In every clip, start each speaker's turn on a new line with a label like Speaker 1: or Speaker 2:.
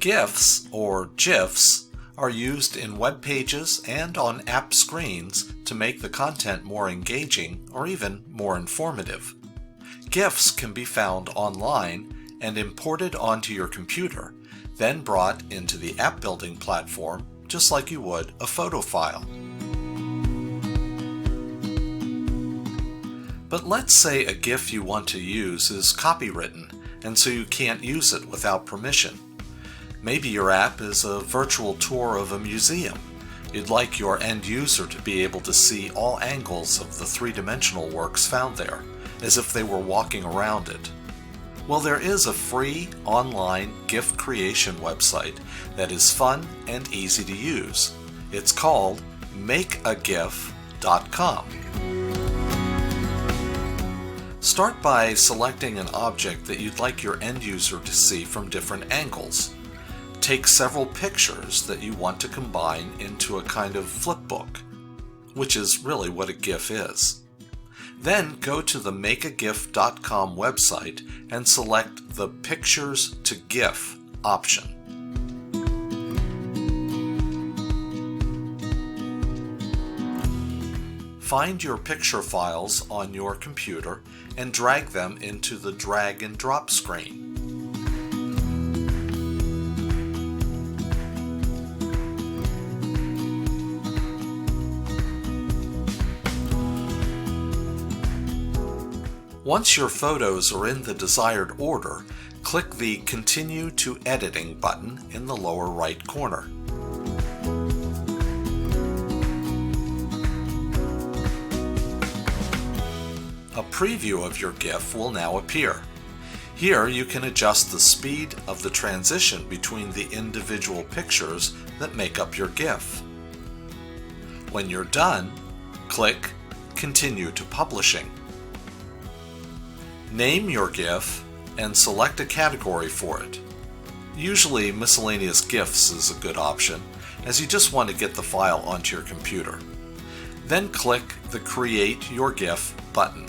Speaker 1: GIFs, or GIFs, are used in web pages and on app screens to make the content more engaging or even more informative. GIFs can be found online and imported onto your computer, then brought into the app building platform just like you would a photo file. But let's say a GIF you want to use is copywritten, and so you can't use it without permission. Maybe your app is a virtual tour of a museum. You'd like your end user to be able to see all angles of the three-dimensional works found there, as if they were walking around it. Well, there is a free online GIF creation website that is fun and easy to use. It's called makeagif.com. Start by selecting an object that you'd like your end user to see from different angles. Take several pictures that you want to combine into a kind of flipbook, which is really what a GIF is. Then go to the makeagif.com website and select the Pictures to GIF option. Find your picture files on your computer and drag them into the drag and drop screen. Once your photos are in the desired order, click the Continue to Editing button in the lower right corner. A preview of your GIF will now appear. Here you can adjust the speed of the transition between the individual pictures that make up your GIF. When you're done, click Continue to Publishing. Name your GIF and select a category for it. Usually miscellaneous GIFs is a good option, as you just want to get the file onto your computer. Then click the Create Your GIF button.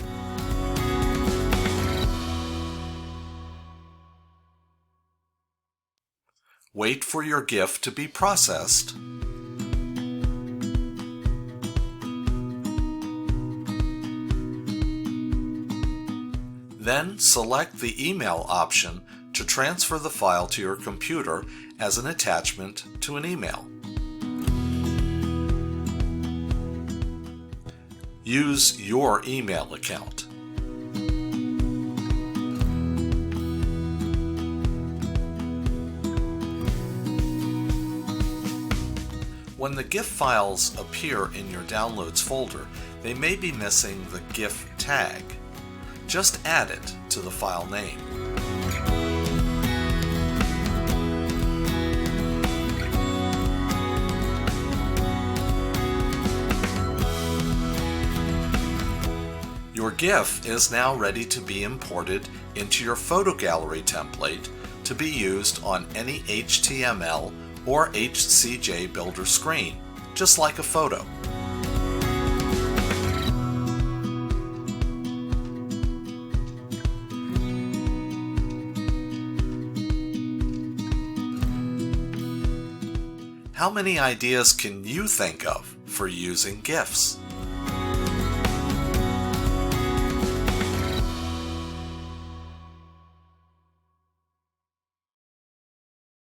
Speaker 1: Wait for your GIF to be processed. Then select the email option to transfer the file to your computer as an attachment to an email. Use your email account. When the GIF files appear in your Downloads folder, they may be missing the GIF tag. Just add it to the file name. Your GIF is now ready to be imported into your photo gallery template to be used on any HTML or HCJ builder screen, just like a photo. How many ideas can you think of for using GIFs?